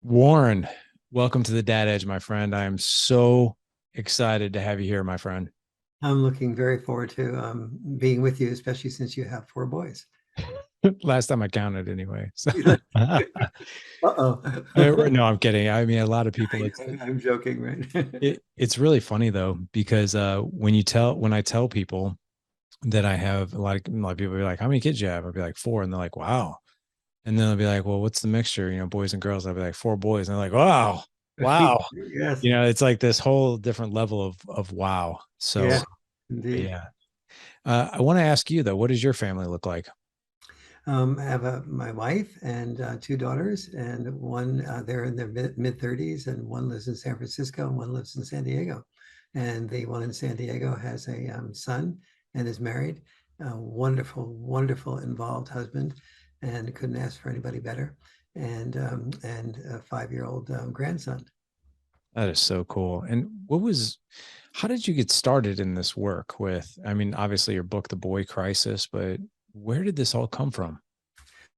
Warren, welcome to the Dad Edge, my friend. I am so excited to have you here, my friend. I'm looking very forward to being with you, especially since you have four boys. Last time I counted, anyway. So, Uh-oh. no, I'm kidding. I mean, a lot of people. I'm joking, right? It's really funny though because when I tell people that I have a lot of people be like, "How many kids you have?" I'll be like four, and they're like, "Wow." And then they'll be like, "Well, what's the mixture? Boys and girls." I'll be like, "Four boys," and they're like, "Wow, wow." Yes. It's like this whole different level of wow. So, Yeah, indeed. yeah. I want to ask you though, what does your family look like? I have my wife and two daughters, and one they're in their mid 30s, and one lives in San Francisco, and one lives in San Diego. And the one in San Diego has a son and is married. A wonderful, wonderful, involved husband, and couldn't ask for anybody better. And a 5-year-old grandson. That is so cool. And how did you get started in this work I mean, obviously your book, The Boy Crisis, but where did this all come from?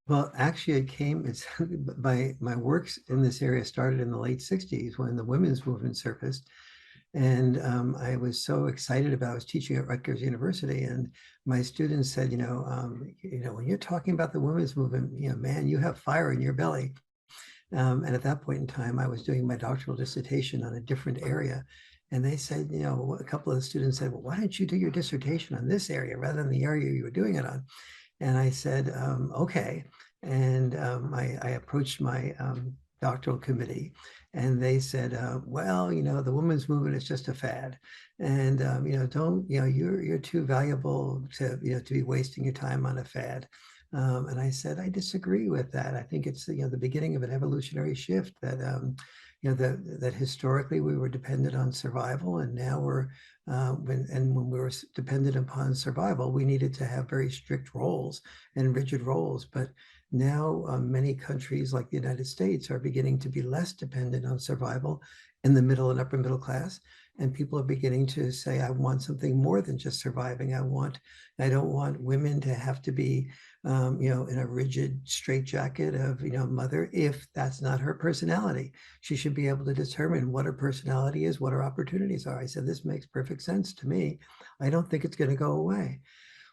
Well, actually, it's my works in this area started in the late 60s when the women's movement surfaced. And I was so excited about. I was teaching at Rutgers University, and my students said, when you're talking about the women's movement, man, you have fire in your belly. And at that point in time, I was doing my doctoral dissertation on a different area. And they said, a couple of the students said, well, why don't you do your dissertation on this area rather than the area you were doing it on? And I said, okay. And I approached my doctoral committee, and they said, well, the women's movement is just a fad, and don't, you're too valuable to be wasting your time on a fad. And I said, I disagree with that. I think it's the beginning of an evolutionary shift that that historically we were dependent on survival, and now when we were dependent upon survival, we needed to have very strict roles and rigid roles. But now many countries like the United States are beginning to be less dependent on survival in the middle and upper middle class. And people are beginning to say, I want something more than just surviving. I don't want women to have to be, in a rigid straitjacket of, mother, if that's not her personality. She should be able to determine what her personality is, what her opportunities are. I said, this makes perfect sense to me. I don't think it's going to go away.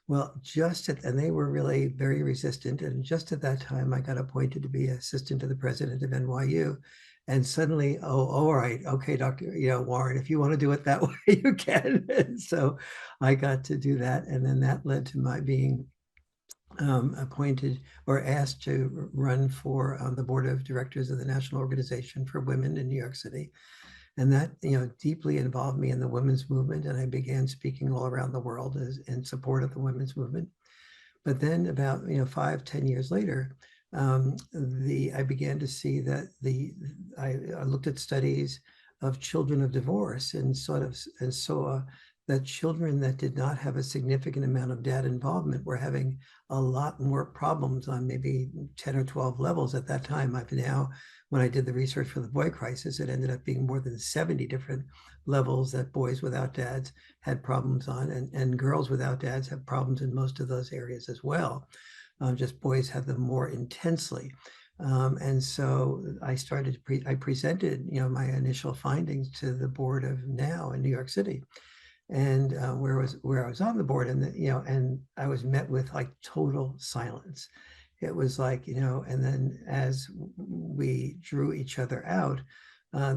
Well, and they were really very resistant. And just at that time, I got appointed to be assistant to the president of NYU. And suddenly, oh, all right, okay, Dr. Warren, if you want to do it that way, you can. And so I got to do that. And then that led to my being appointed or asked to run for the board of directors of the National Organization for Women in New York City. And that deeply involved me in the women's movement, and I began speaking all around the world in support of the women's movement. But then about 5-10 years later, I began to see that I looked at studies of children of divorce and saw that children that did not have a significant amount of dad involvement were having a lot more problems on maybe 10 or 12 levels at that time. When I did the research for the boy crisis, it ended up being more than 70 different levels that boys without dads had problems on, and girls without dads have problems in most of those areas as well. Just boys have them more intensely. And so I presented, my initial findings to the board of NOW in New York City, and where I was on the board, and and I was met with like total silence. It was like, and then as we drew each other out,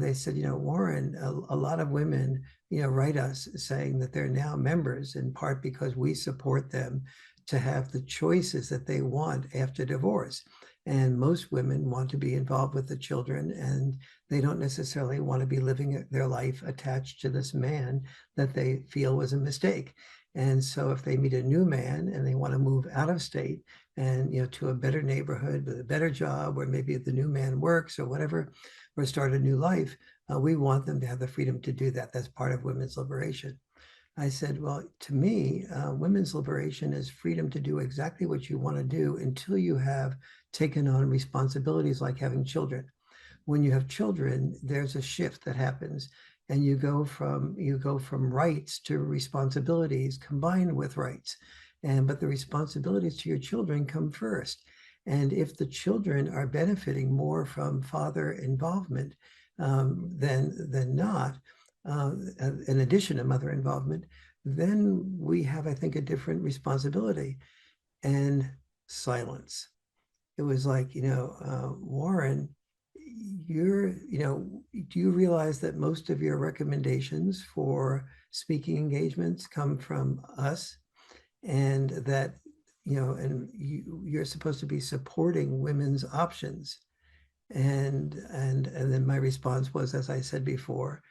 they said, Warren, a lot of women, write us saying that they're now members in part because we support them to have the choices that they want after divorce. And most women want to be involved with the children, and they don't necessarily want to be living their life attached to this man that they feel was a mistake. And so if they meet a new man and they want to move out of state and to a better neighborhood with a better job, or maybe the new man works or whatever, or start a new life, we want them to have the freedom to do that. That's part of women's liberation. I said, well, to me, women's liberation is freedom to do exactly what you want to do until you have taken on responsibilities like having children. When you have children, there's a shift that happens, and you go from rights to responsibilities combined with rights. But the responsibilities to your children come first. And if the children are benefiting more from father involvement than not, in addition to mother involvement, then we have, I think, a different responsibility. And silence. It was like, Warren, do you realize that most of your recommendations for speaking engagements come from us? And that, and you're supposed to be supporting women's options. And then my response was, as I said before,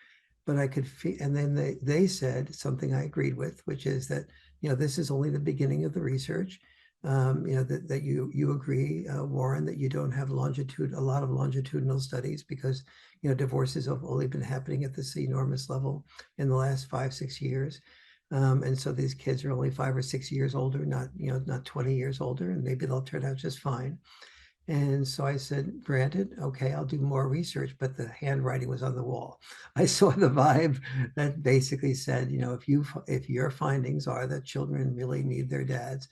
but I could feel, and then they said something I agreed with, which is that, this is only the beginning of the research. That you agree, Warren, that you don't have a lot of longitudinal studies because, divorces have only been happening at this enormous level in the last 5, 6 years. And so these kids are only 5 or 6 years older, not 20 years older, and maybe they'll turn out just fine. And so I said, granted, okay, I'll do more research, but the handwriting was on the wall. I saw the vibe that basically said, if your findings are that children really need their dads,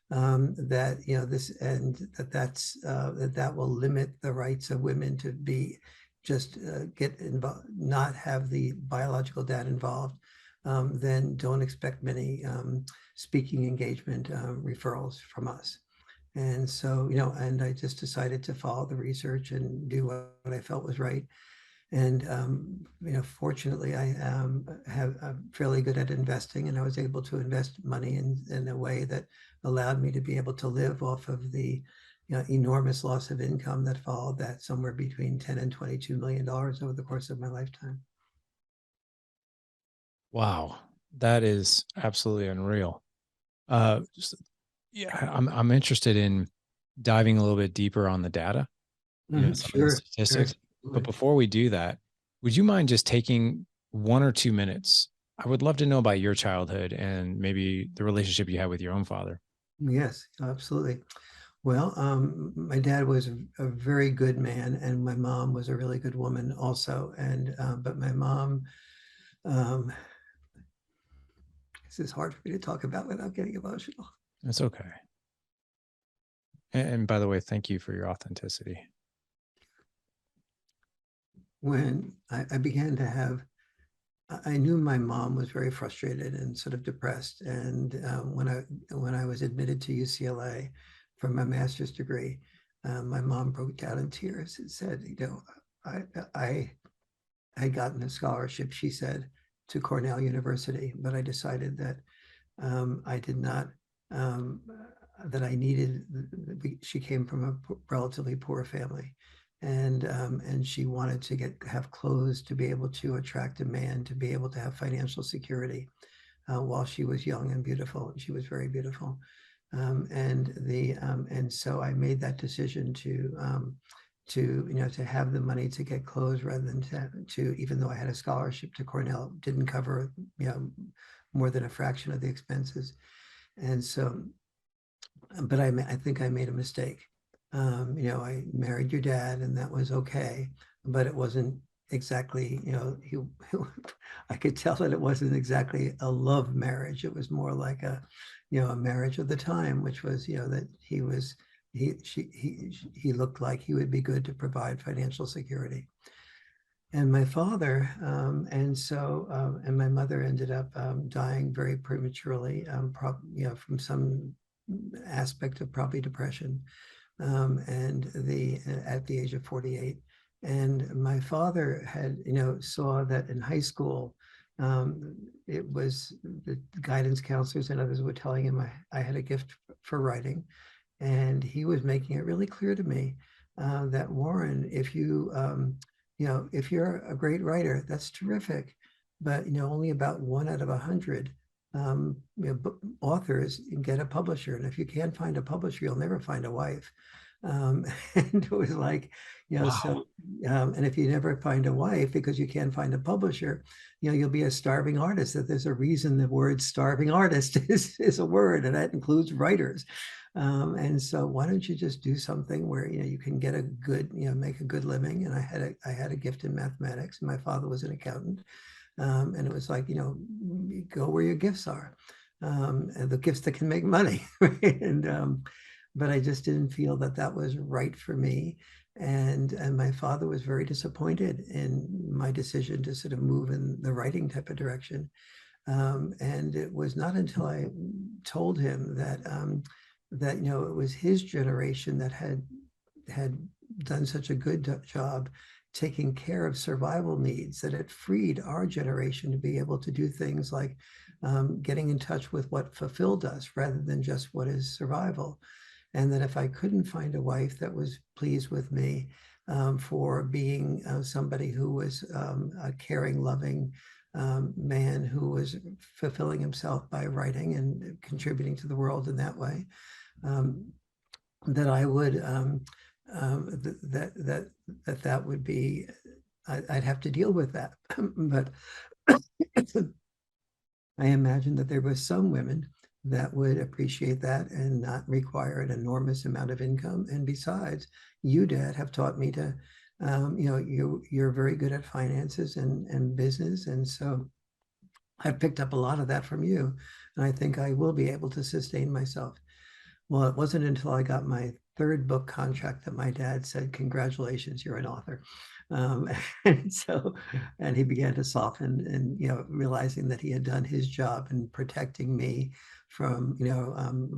that this and that will limit the rights of women to be just get involved, not have the biological dad involved, then don't expect many speaking engagement referrals from us. And so, and I just decided to follow the research and do what I felt was right. And, fortunately, I'm fairly good at investing, and I was able to invest money in a way that allowed me to be able to live off of the enormous loss of income that followed that, somewhere between 10 and $22 million over the course of my lifetime. Wow, that is absolutely unreal. S Yeah, I'm interested in diving a little bit deeper on the data, some of the Sure, sure, statistics. But absolutely. before we do that, would you mind just taking 1 or 2 minutes? I would love to know about your childhood and maybe the relationship you had with your own father. Yes, absolutely. Well, my dad was a very good man, and my mom was a really good woman also. And but my mom, um, this is hard for me to talk about without getting emotional. It's okay. And by the way, thank you for your authenticity. When I began to have, I knew my mom was very frustrated and sort of depressed. And when I was admitted to UCLA for my master's degree, my mom broke down in tears and said, I I had gotten a scholarship, she said, to Cornell University, but I decided that I did not, um, that I needed, she came from a relatively poor family. And she wanted to have clothes to be able to attract a man, to be able to have financial security while she was young and beautiful. And she was very beautiful. And so I made that decision to have the money to get clothes rather than to even though I had a scholarship to Cornell, didn't cover more than a fraction of the expenses. And so, but I think I made a mistake. I married your dad, and that was okay, but it wasn't exactly, I could tell that it wasn't exactly a love marriage. It was more like a marriage of the time, which was, that he looked like he would be good to provide financial security. And my father, and my mother ended up dying very prematurely, from some aspect of probably depression, and at the age of 48. And my father had, saw that in high school, it was the guidance counselors and others were telling him I had a gift for writing. And he was making it really clear to me that, Warren, if you're a great writer, that's terrific, but only about 1 out of 100 authors get a publisher, and if you can't find a publisher, you'll never find a wife. And it was like, Wow. so, and if you never find a wife because you can't find a publisher, you'll be a starving artist. That there's a reason the word starving artist is a word, and that includes writers. And so why don't you just do something where you can get a good, make a good living. And I had a gift in mathematics, and my father was an accountant. And it was like, go where your gifts are, and the gifts that can make money. Right? but I just didn't feel that that was right for me. And my father was very disappointed in my decision to sort of move in the writing type of direction. And it was not until I told him that it was his generation that had done such a good job taking care of survival needs that it freed our generation to be able to do things like getting in touch with what fulfilled us rather than just what is survival. And that if I couldn't find a wife that was pleased with me for being somebody who was a caring, loving man who was fulfilling himself by writing and contributing to the world in that way, um, that I would that would be I'd have to deal with that. But I imagine that there were some women that would appreciate that and not require an enormous amount of income. And besides, you, Dad, have taught me to, you're very good at finances and business. And so I've picked up a lot of that from you. And I think I will be able to sustain myself. Well, it wasn't until I got my third book contract that my dad said, "Congratulations, you're an author." Um, and so, and he began to soften, and realizing that he had done his job in protecting me from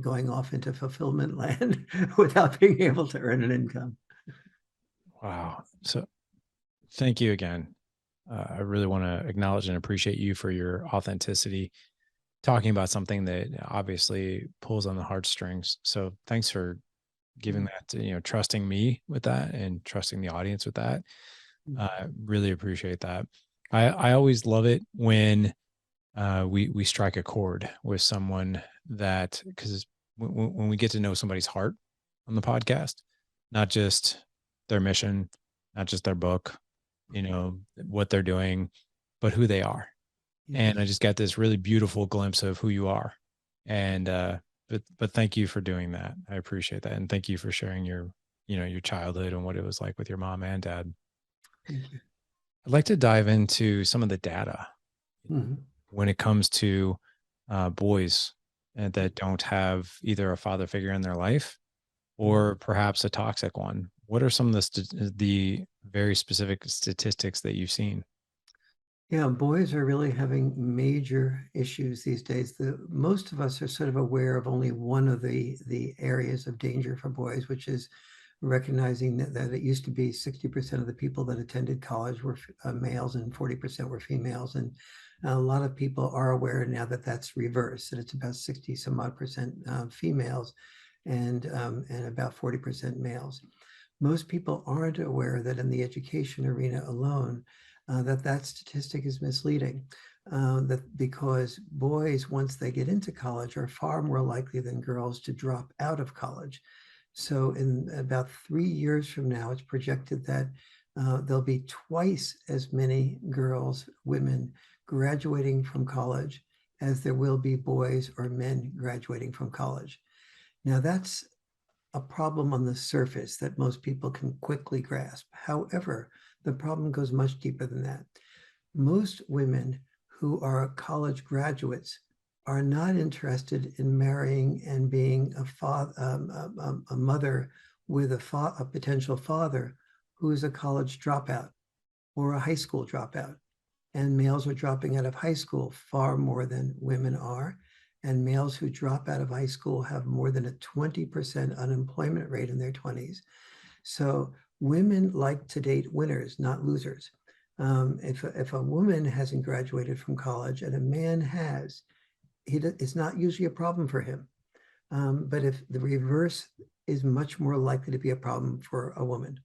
going off into fulfillment land without being able to earn an income. Wow. So thank you again. I really want to acknowledge and appreciate you for your authenticity, talking about something that obviously pulls on the heartstrings. So thanks for giving Mm-hmm. that, trusting me with that and trusting the audience with that. Really appreciate that. I always love it when we strike a chord with someone that, because when we get to know somebody's heart on the podcast, not just their mission, not just their book, what they're doing, but who they are. And I Yes, just got this really beautiful glimpse of who you are. And but thank you for doing that. I appreciate that. And thank you for sharing your childhood and what it was like with your mom and dad. thank you. I'd like to dive into some of the data Mhm. when it comes to boys that don't have either a father figure in their life Mhm. or perhaps a toxic one. What are some of the very specific statistics that you've seen? Yeah, boys are really having major issues these days. Most of us are sort of aware of only one of the areas of danger for boys, which is recognizing that it used to be 60% of the people that attended college were males and 40% were females. And a lot of people are aware now that that's reversed, that it's about 60 some odd percent females and about 40% males. Most people aren't aware that in the education arena alone, that statistic is misleading. That because boys, once they get into college, are far more likely than girls to drop out of college. So in about 3 years from now, it's projected that there'll be twice as many girls, women graduating from college as there will be boys or men graduating from college. Now that's a problem on the surface that most people can quickly grasp. However, the problem goes much deeper than that. Most women who are college graduates are not interested in marrying and being a mother with a potential father who is a college dropout or a high school dropout. And males are dropping out of high school far more than women are. And males who drop out of high school have more than a 20% unemployment rate in their 20s. So women like to date winners, not losers. If a woman hasn't graduated from college and a man has, it's not usually a problem for him. But if the reverse is much more likely to be a problem for a woman.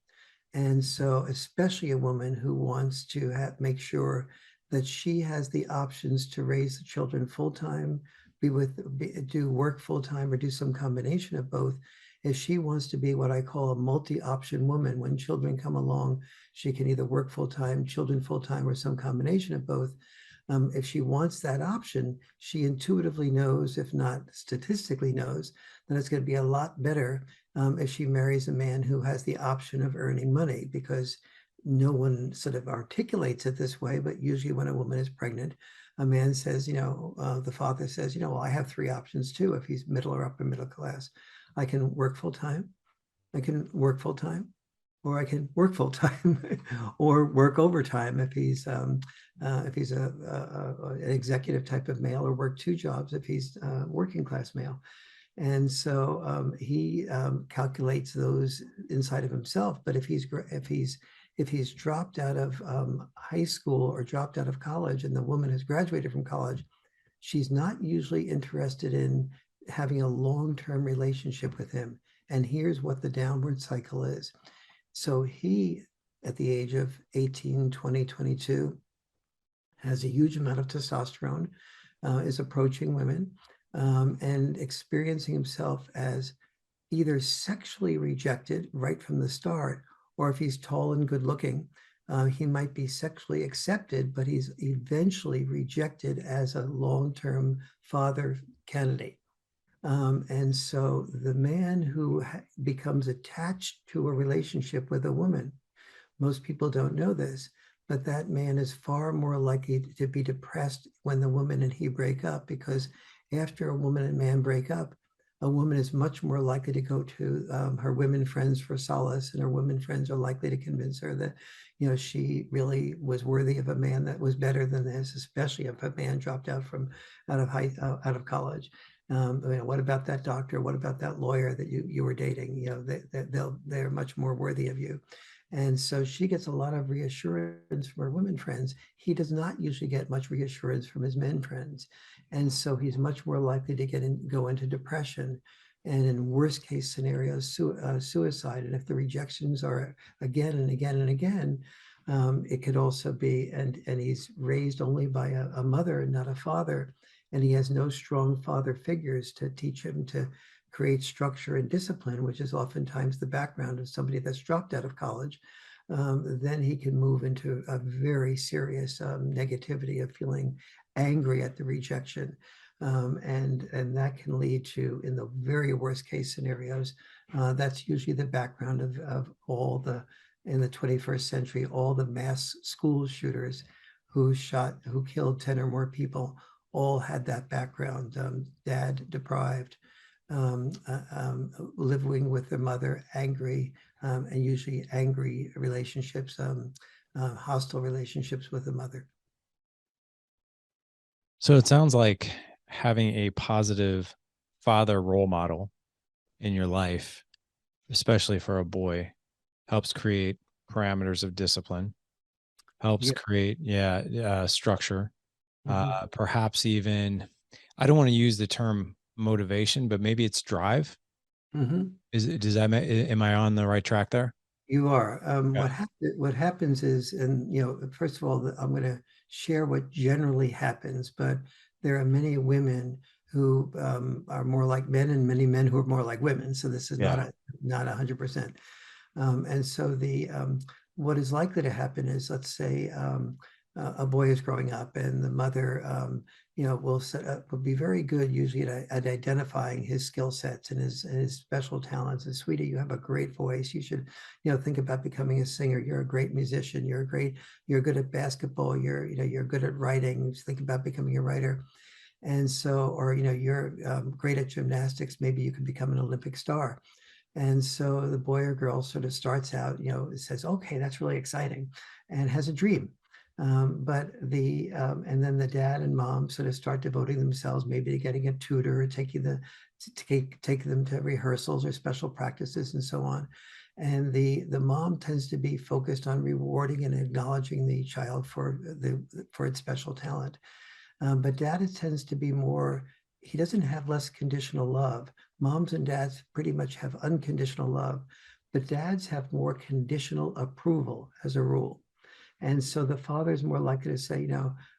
And so, especially a woman who wants to make sure that she has the options to raise the children full time, do work full time, or do some combination of both. If she wants to be what I call a multi-option woman, when children come along, she can either work full time, children full time, or some combination of both. If she wants that option, she intuitively knows, if not statistically knows, that it's going to be a lot better if she marries a man who has the option of earning money, because no one sort of articulates it this way, but usually when a woman is pregnant, a man says, the father says, well, I have three options too. If he's middle or upper middle class, I can work full time. I can work full time, or I can work full time, or work overtime if he's an executive type of male, or work two jobs if he's working class male. And so he calculates those inside of himself. But if he's dropped out of high school or dropped out of college, and the woman has graduated from college, she's not usually interested in having a long-term relationship with him. And here's what the downward cycle is. So he, at the age of 18, 20, 22, has a huge amount of testosterone, is approaching women, and experiencing himself as either sexually rejected right from the start, or if he's tall and good looking, he might be sexually accepted, but he's eventually rejected as a long-term father candidate. And so the man who becomes attached to a relationship with a woman, most people don't know this, but that man is far more likely to be depressed when the woman and he break up, because after a woman and man break up, a woman is much more likely to go to her women friends for solace, and her women friends are likely to convince her that, she really was worthy of a man that was better than this, especially if a man dropped out out of college. What about that doctor? What about that lawyer that you were dating? They're much more worthy of you. And so she gets a lot of reassurance from her women friends. He does not usually get much reassurance from his men friends. And so he's much more likely to go into depression, and in worst case scenarios, suicide. And if the rejections are again and again and again, it could also be, and he's raised only by a mother and not a father, and he has no strong father figures to teach him to create structure and discipline, which is oftentimes the background of somebody that's dropped out of college. Then he can move into a very serious negativity of feeling angry at the rejection. And that can lead to, in the very worst case scenarios, that's usually the background of all in the 21st century, all the mass school shooters who killed 10 or more people, all had that background. Dad deprived, living with their mother, angry, and usually angry relationships, hostile relationships with the mother. So it sounds like having a positive father role model in your life, especially for a boy, helps create parameters of discipline, helps Yeah. create, structure. Mm-hmm. Perhaps even, I don't want to use the term motivation, but maybe it's drive. Mm-hmm. Does that, am I on the right track there? You are. Okay. What happens is, and first of all, I'm going to share what generally happens, but there are many women who are more like men, and many men who are more like women. So this is Yeah. not 100%. And so what is likely to happen is, let's say a boy is growing up, and the mother, will be very good usually at identifying his skill sets and his special talents. And sweetie, you have a great voice. You should, think about becoming a singer. You're a great musician. You're good at basketball. You're good at writing. Think about becoming a writer. And so, or, you're great at gymnastics. Maybe you could become an Olympic star. And so the boy or girl sort of starts out, says, okay, that's really exciting, and has a dream. And then the dad and mom sort of start devoting themselves maybe to getting a tutor, or take them to rehearsals or special practices and so on. And the mom tends to be focused on rewarding and acknowledging the child for its special talent. But dad tends to be more, he doesn't have less conditional love. Moms and dads pretty much have unconditional love, but dads have more conditional approval as a rule. And so the father is more likely to say,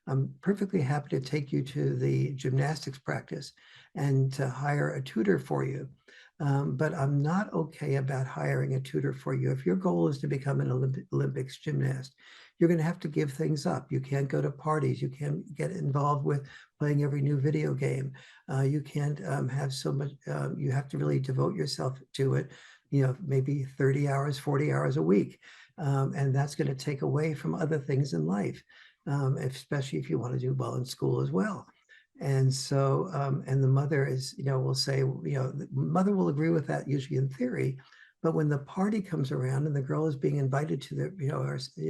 I'm perfectly happy to take you to the gymnastics practice and to hire a tutor for you. But I'm not okay about hiring a tutor for you. If your goal is to become an Olympics gymnast, you're going to have to give things up. You can't go to parties. You can't get involved with playing every new video game. You can't have so much. You have to really devote yourself to it, maybe 30 hours, 40 hours a week. And that's going to take away from other things in life. especially if you want to do well in school as well. And so, and the mother is, will say, the mother will agree with that usually in theory, but when the party comes around and the girl is being invited to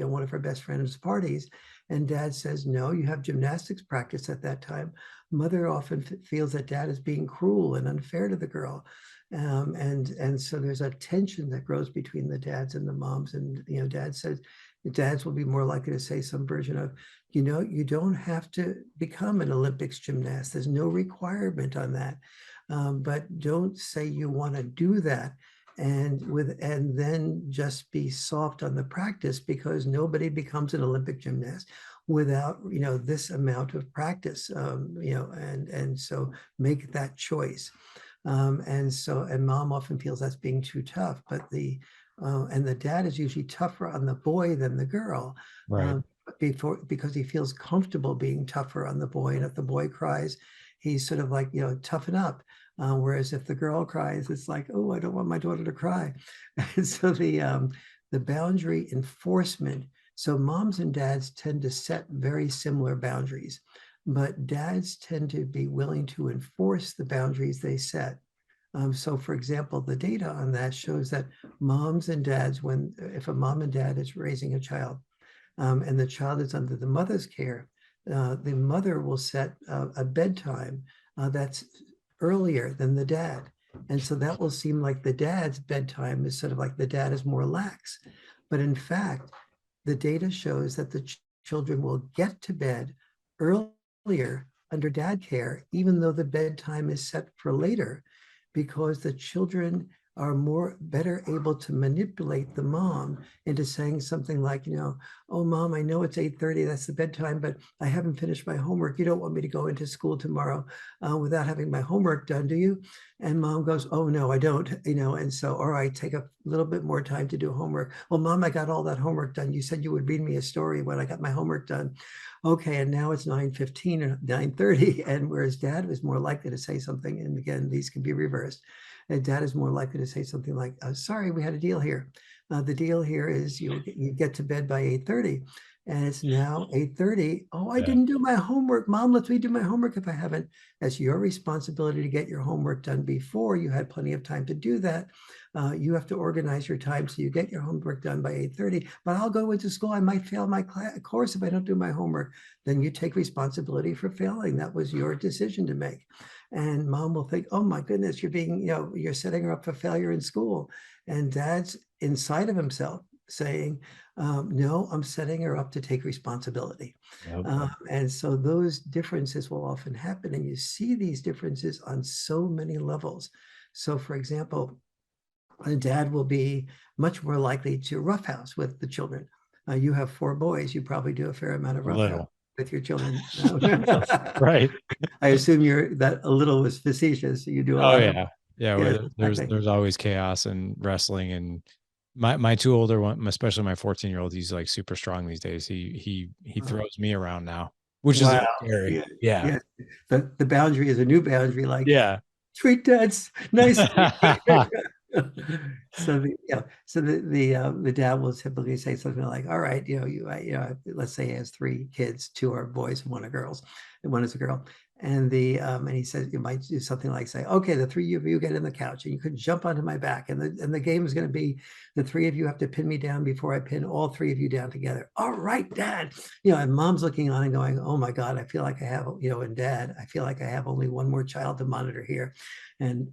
one of her best friend's parties, and dad says, no, you have gymnastics practice at that time. Mother often feels that dad is being cruel and unfair to the girl. And so there's a tension that grows between the dads and the moms. And, dad says, the dads will be more likely to say some version of, you don't have to become an Olympics gymnast. There's no requirement on that. But don't say you want to do that and then just be soft on the practice, because nobody becomes an Olympic gymnast without this amount of practice. And so make that choice. And mom often feels that's being too tough, but the dad is usually tougher on the boy than the girl. Right. Because he feels comfortable being tougher on the boy. And if the boy cries, he's sort of like, toughen up. Whereas if the girl cries, it's like, oh, I don't want my daughter to cry. And so the boundary enforcement. So moms and dads tend to set very similar boundaries, but dads tend to be willing to enforce the boundaries they set. So for example, the data on that shows that moms and dads, if a mom and dad is raising a child, and the child is under the mother's care, the mother will set a bedtime that's earlier than the dad. And so that will seem like the dad's bedtime is sort of like the dad is more lax. But in fact, the data shows that the children will get to bed earlier under dad care, even though the bedtime is set for later, because the children are better able to manipulate the mom into saying something like, oh, mom, I know it's 8:30, that's the bedtime, but I haven't finished my homework. You don't want me to go into school tomorrow without having my homework done, do you? And mom goes, oh, no, I don't, and so, all right, take a little bit more time to do homework. Well, mom, I got all that homework done. You said you would read me a story when I got my homework done. Okay, and now it's 9:15 or 9:30, and whereas dad was more likely to say something, and again, these can be reversed, and dad is more likely to say something like, sorry, we had a deal here. The deal here is you get to bed by 8:30, and it's now 8:30. Oh, I Yeah. didn't do my homework. Mom, let me do my homework if I haven't. That's your responsibility to get your homework done before. You had plenty of time to do that. You have to organize your time so you get your homework done by 8:30, but I'll go into school. I might fail my course if I don't do my homework. Then you take responsibility for failing. That was your decision to make. And mom will think, oh my goodness, you're setting her up for failure in school. And dad's inside of himself saying, no, I'm setting her up to take responsibility. Yep. And so those differences will often happen. And you see these differences on so many levels. So for example, a dad will be much more likely to roughhouse with the children. You have 4 boys. You probably do a fair amount of A roughhouse little. with your children. Right. I assume that a little was facetious. You do a Oh lot of, yeah. Yeah. yeah, There's exactly. there's always chaos and wrestling, and my two older one, especially my 14-year-old, he's like super strong these days. He throws me around now, which is a Wow. little scary. Yeah. Yeah. Yeah. The boundary is a new boundary, like Yeah. treat dads nicely. So the dad will typically say something like, all right, let's say he has 3 kids, 2 are boys and 1 are girls, and 1 is a girl. And he says, you might do something like say, okay, the 3 of you get in the couch and you could jump onto my back. And the game is going to be the 3 of you have to pin me down before I pin all 3 of you down together. All right, dad. And mom's looking on and going, oh my God, I feel like I have, and dad, I feel like I have only 1 more child to monitor here. And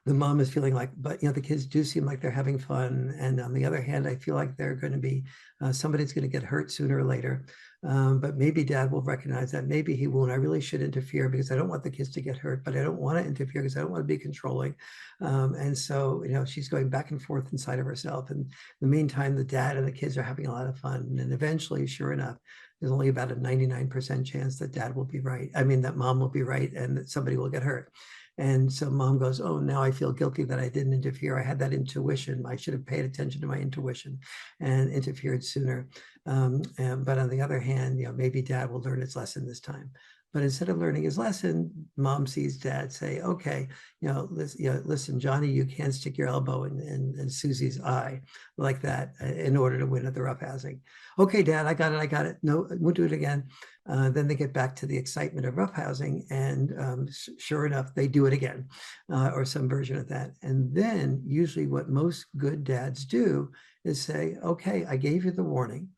the mom is feeling like, but the kids do seem like they're having fun. And on the other hand, I feel like they're going to be, somebody's going to get hurt sooner or later. But maybe dad will recognize that. Maybe he won't. I really should interfere because I don't want the kids to get hurt, but I don't want to interfere because I don't want to be controlling. And so, she's going back and forth inside of herself. And in the meantime, the dad and the kids are having a lot of fun. And eventually, sure enough, there's only about a 99% chance that dad will be right. I mean, that mom will be right and that somebody will get hurt. And so mom goes, oh, now I feel guilty that I didn't interfere. I had that intuition. I should have paid attention to my intuition and interfered sooner. But on the other hand, maybe dad will learn its lesson this time. But instead of learning his lesson, mom sees dad say, okay, listen, Johnny, you can't stick your elbow in Susie's eye like that in order to win at the roughhousing. Okay, dad, I got it. No, we'll do it again. Then they get back to the excitement of roughhousing, and sure enough, they do it again, or some version of that. And then usually what most good dads do is say, okay, I gave you the warning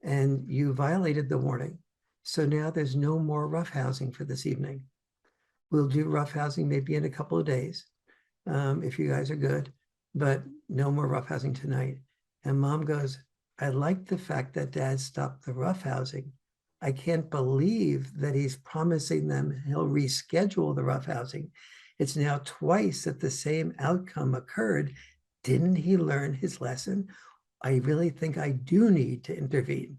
and you violated the warning. So now there's no more roughhousing for this evening. We'll do roughhousing maybe in a couple of days, if you guys are good, but no more roughhousing tonight. And mom goes, I like the fact that dad stopped the roughhousing. I can't believe that he's promising them he'll reschedule the roughhousing. It's now twice that the same outcome occurred. Didn't he learn his lesson? I really think I do need to intervene.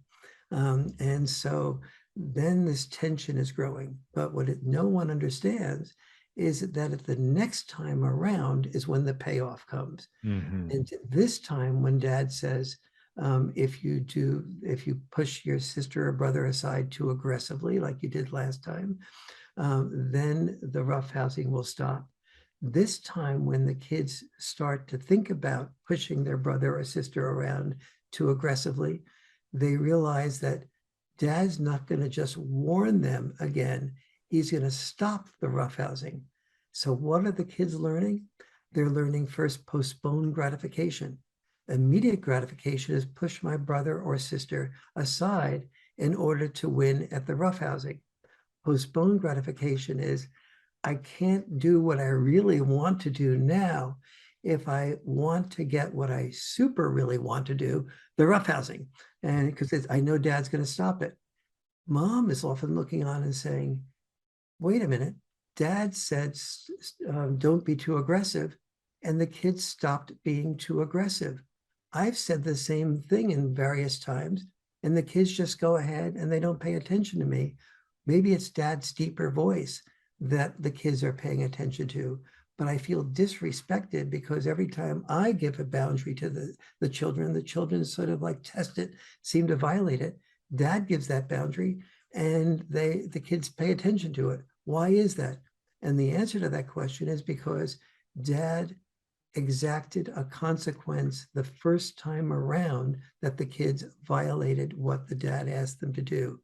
And so then this tension is growing. But what no one understands is that at the next time around is when the payoff comes. Mm-hmm. And this time when dad says, if you push your sister or brother aside too aggressively, like you did last time, then the roughhousing will stop. This time, when the kids start to think about pushing their brother or sister around too aggressively, they realize that dad's not going to just warn them again. He's going to stop the roughhousing. So what are the kids learning? They're learning first postponed gratification. Immediate gratification is push my brother or sister aside in order to win at the roughhousing. Postponed gratification is I can't do what I really want to do now if I want to get what I super really want to do, the roughhousing. And because I know dad's going to stop it. Mom is often looking on and saying, wait a minute, dad said, don't be too aggressive. And the kids stopped being too aggressive. I've said the same thing in various times, and the kids just go ahead and they don't pay attention to me. Maybe it's dad's deeper voice that the kids are paying attention to, but I feel disrespected because every time I give a boundary to the children sort of like test it, seem to violate it. Dad gives that boundary and the kids pay attention to it. Why is that? And the answer to that question is because dad exacted a consequence the first time around that the kids violated what the dad asked them to do.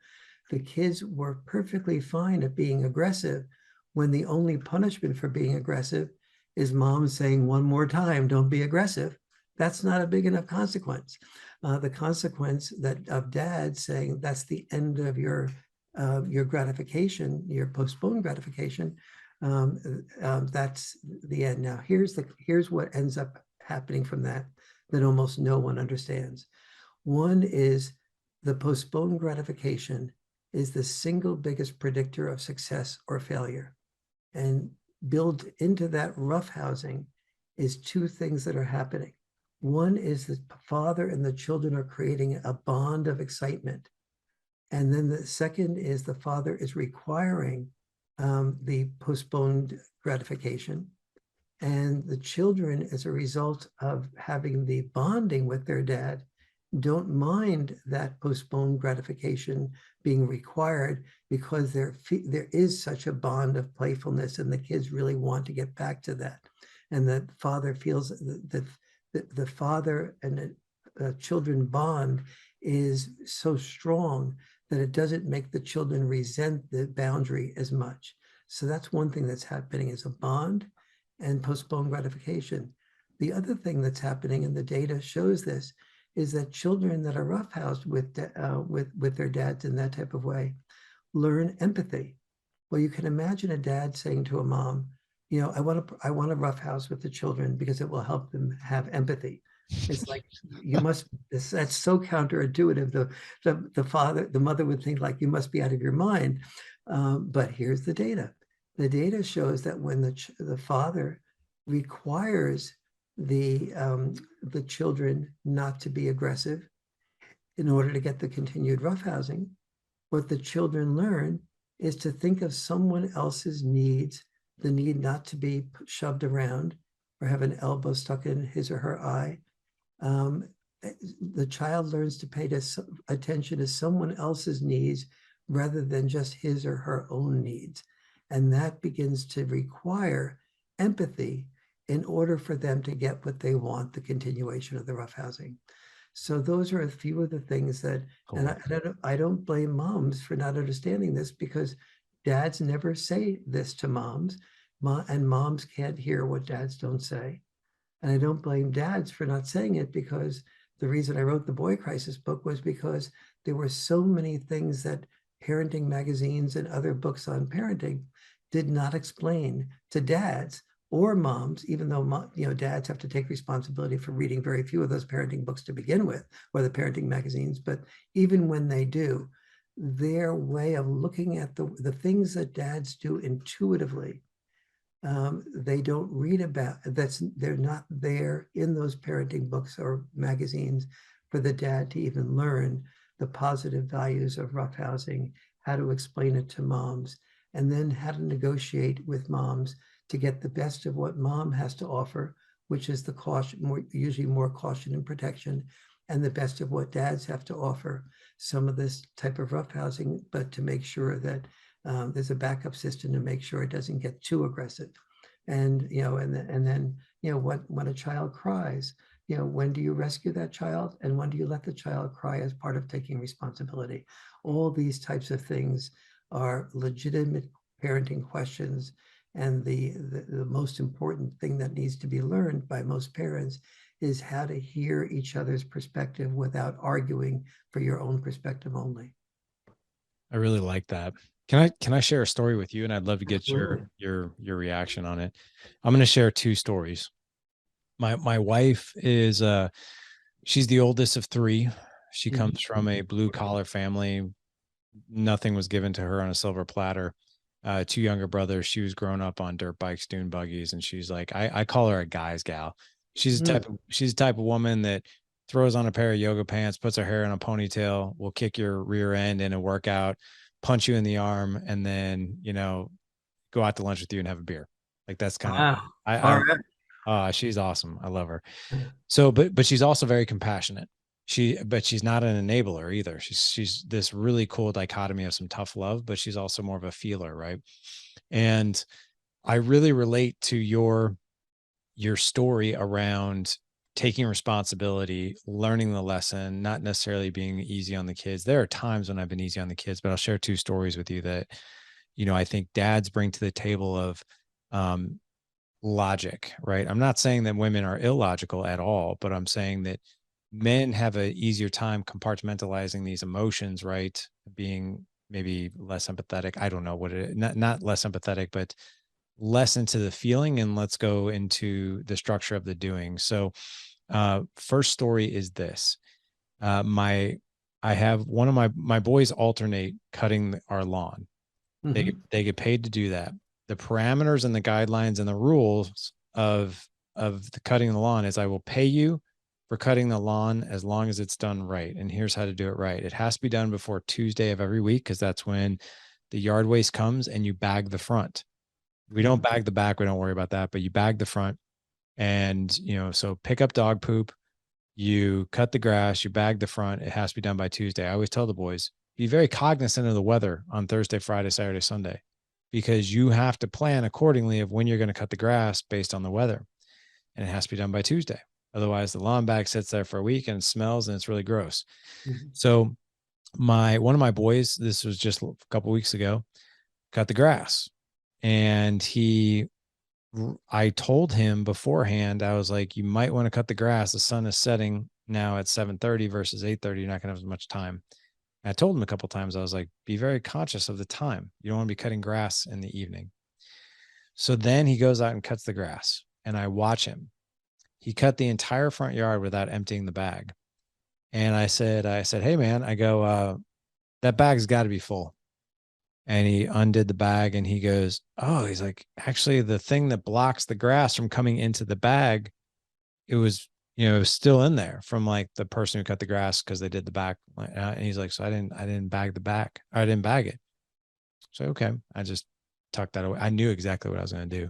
The kids were perfectly fine at being aggressive when the only punishment for being aggressive is mom saying one more time, don't be aggressive. That's not a big enough consequence. The consequence of dad saying that's the end of your gratification, your postponed gratification, that's the end. Now, here's what ends up happening from that almost no one understands. One is the postponed gratification is the single biggest predictor of success or failure. And built into that roughhousing is two things that are happening. One is the father and the children are creating a bond of excitement. And then the second is the father is requiring the postponed gratification. And the children, as a result of having the bonding with their dad, don't mind that postponed gratification being required because there is such a bond of playfulness and the kids really want to get back to that. And the father feels that the father and the children bond is so strong that it doesn't make the children resent the boundary as much. So that's one thing that's happening is a bond and postponed gratification. The other thing that's happening, and the data shows this, is that children that are roughhoused with their dads in that type of way learn empathy. Well, you can imagine a dad saying to a mom, I want to roughhouse with the children because it will help them have empathy. It's like that's so counterintuitive. The mother would think like you must be out of your mind. But here's the data. The data shows that when the father requires the children not to be aggressive in order to get the continued roughhousing, what the children learn is to think of someone else's needs, the need not to be shoved around or have an elbow stuck in his or her eye. The child learns to pay attention to someone else's needs rather than just his or her own needs. And that begins to require empathy in order for them to get what they want, the continuation of the roughhousing. So those are a few of the things that, and Cool. I don't blame moms for not understanding this, because dads never say this to moms, and moms can't hear what dads don't say. And I don't blame dads for not saying it, because the reason I wrote the Boy Crisis book was because there were so many things that parenting magazines and other books on parenting did not explain to dads or moms, even though dads have to take responsibility for reading very few of those parenting books to begin with, or the parenting magazines. But even when they do, their way of looking at the things that dads do intuitively, they don't read about. They're not there in those parenting books or magazines for the dad to even learn the positive values of roughhousing, how to explain it to moms, and then how to negotiate with moms to get the best of what mom has to offer, which is the caution, usually more caution and protection, and the best of what dads have to offer, some of this type of roughhousing, but to make sure that there's a backup system to make sure it doesn't get too aggressive. And then when a child cries, when do you rescue that child, and when do you let the child cry as part of taking responsibility? All these types of things are legitimate parenting questions, and the most important thing that needs to be learned by most parents is how to hear each other's perspective without arguing for your own perspective only. I really like that. Can I share a story with you? And I'd love to get Absolutely. your reaction on it. I'm going to share two stories. My wife is she's the oldest of three. She Mhm. comes from a blue collar family. Nothing was given to her on a silver platter. Two younger brothers. She was growing up on dirt bikes, dune buggies, and she's like, I call her a guy's gal. Mhm. She's the type of woman that throws on a pair of yoga pants, puts her hair in a ponytail, will kick your rear end in a workout, punch you in the arm, and then go out to lunch with you and have a beer. Like that's kind of Wow. I Farrell. she's awesome. I love her. So, but she's also very compassionate. But she's not an enabler either. She's this really cool dichotomy of some tough love, but she's also more of a feeler, right? And I really relate to your story around taking responsibility, learning the lesson, not necessarily being easy on the kids. There are times when I've been easy on the kids, but I'll share two stories with you that, I think dads bring to the table of um, logic, right? I'm not saying that women are illogical at all, but I'm saying that men have an easier time compartmentalizing these emotions, right? Being maybe less empathetic. I don't know what it is. Not less empathetic, but less into the feeling, and let's go into the structure of the doing. So first story is this. My I have one of my boys alternate cutting our lawn. Mhm. They get paid to do that. The parameters and the guidelines and the rules of the cutting the lawn is I will pay you for cutting the lawn as long as it's done right. And here's how to do it right. It has to be done before Tuesday of every week, because that's when the yard waste comes, and you bag the front. We don't Mhm. bag the back. We don't worry about that, but you bag the front. And, so pick up dog poop, you cut the grass, you bag the front. It has to be done by Tuesday. I always tell the boys, be very cognizant of the weather on Thursday, Friday, Saturday, Sunday, because you have to plan accordingly of when you're going to cut the grass based on the weather. And it has to be done by Tuesday. Otherwise, the lawn bag sits there for a week and it smells and it's really gross. Mhm. So one of my boys, this was just a couple weeks ago, cut the grass. And I told him beforehand, I was like, you might want to cut the grass. The sun is setting now at 7:30 versus 8:30. You're not going to have as much time. And I told him a couple of times, I was like, be very conscious of the time. You don't want to be cutting grass in the evening. So then he goes out and cuts the grass, and I watch him. He cut the entire front yard without emptying the bag. And I said, hey man, I go, that bag's got to be full. And he undid the bag and he goes, oh, he's like, actually, the thing that blocks the grass from coming into the bag, it was, it was still in there from like the person who cut the grass because they did the back. And he's like, so I didn't bag the back. Or I didn't bag it. So, okay. I just tucked that away. I knew exactly what I was going to do.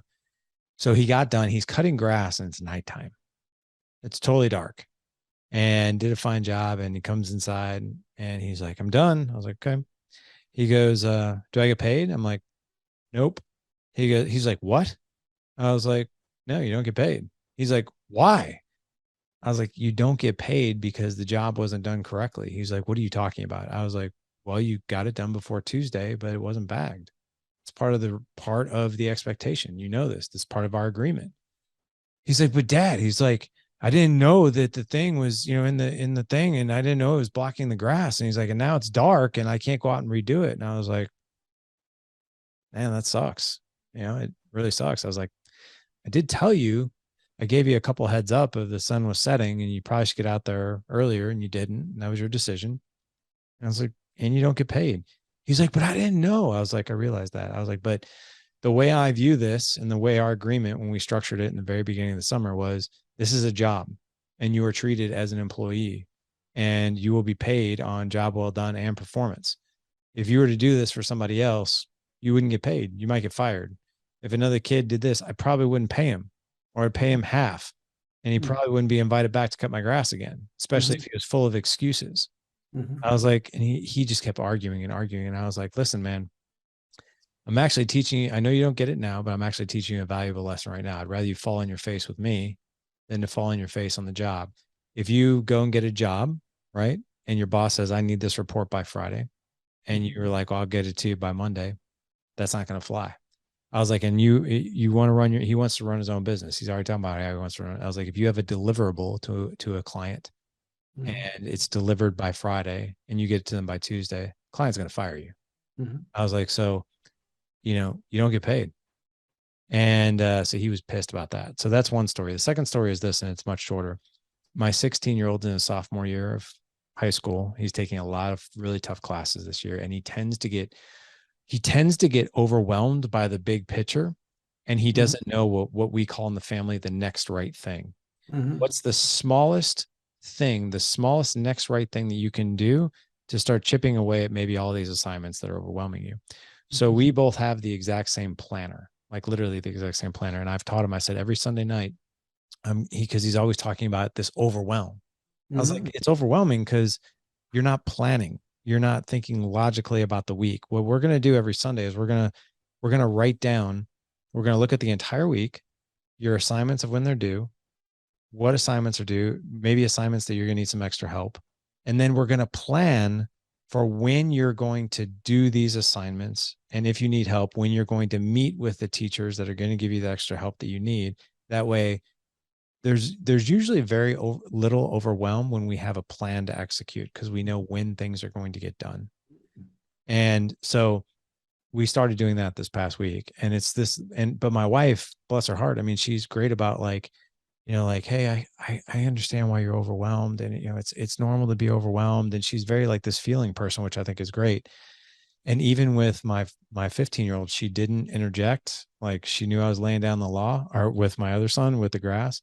So he got done. He's cutting grass and it's nighttime. It's totally dark, and did a fine job. And he comes inside and he's like, I'm done. I was like, okay. He goes, do I get paid? I'm like, nope. He's like, what? I was like, no, you don't get paid. He's like, why? I was like, you don't get paid because the job wasn't done correctly. He's like, what are you talking about? I was like, well, you got it done before Tuesday, but it wasn't bagged. It's part of the expectation. You know this. This is part of our agreement. He's like, but dad, he's like, I didn't know that the thing was, in the thing, and I didn't know it was blocking the grass. And he's like, and now it's dark and I can't go out and redo it. And I was like, man, that sucks. It really sucks. I was like, I did tell you, I gave you a couple heads up of the sun was setting and you probably should get out there earlier and you didn't. And that was your decision. And I was like, and you don't get paid. He's like, but I didn't know. I was like, I realized that. I was like, but the way I view this and the way our agreement when we structured it in the very beginning of the summer was this is a job and you are treated as an employee and you will be paid on job well done and performance. If you were to do this for somebody else, you wouldn't get paid. You might get fired. If another kid did this, I probably wouldn't pay him or I'd pay him half and he Mm-hmm. probably wouldn't be invited back to cut my grass again, especially Mm-hmm. if he was full of excuses. I was like, and he just kept arguing and arguing. And I was like, listen, man, I'm actually teaching you. I know you don't get it now, but I'm actually teaching you a valuable lesson right now. I'd rather you fall on your face with me than to fall on your face on the job. If you go and get a job, right? And your boss says, I need this report by Friday. And Mm-hmm. you're like, well, I'll get it to you by Monday. That's not going to fly. I was like, and you want to he wants to run his own business. He's already talking about how he wants to run. I was like, if you have a deliverable to a client and it's delivered by Friday and you get it to them by Tuesday, client's going to fire you. Mm-hmm. I was like, so, you don't get paid. And so he was pissed about that. So that's one story. The second story is this, and it's much shorter. My 16-year-old in his sophomore year of high school, he's taking a lot of really tough classes this year, and he tends to get overwhelmed by the big picture, and he Mm-hmm. doesn't know what we call in the family the next right thing. Mm-hmm. What's the smallest thing, the smallest next right thing that you can do to start chipping away at maybe all these assignments that are overwhelming you? So Mm-hmm. we both have the exact same planner, like literally the exact same planner. And I've taught him, I said, every Sunday night, because he's always talking about this overwhelm. I was Mm-hmm. like, it's overwhelming because you're not planning. You're not thinking logically about the week. What we're going to do every Sunday is we're going to write down, we're going to look at the entire week, your assignments of when they're due, what assignments are due, maybe assignments that you're going to need some extra help. And then we're going to plan for when you're going to do these assignments. And if you need help, when you're going to meet with the teachers that are going to give you the extra help that you need. That way, there's usually very little overwhelm when we have a plan to execute because we know when things are going to get done. And so we started doing that this past week. And it's this, and but my wife, bless her heart, I mean, she's great about like, like, hey, I understand why you're overwhelmed, and it's normal to be overwhelmed. And she's very like this feeling person, which I think is great. And even with my 15-year-old, she didn't interject. Like she knew I was laying down the law, or with my other son with the grass.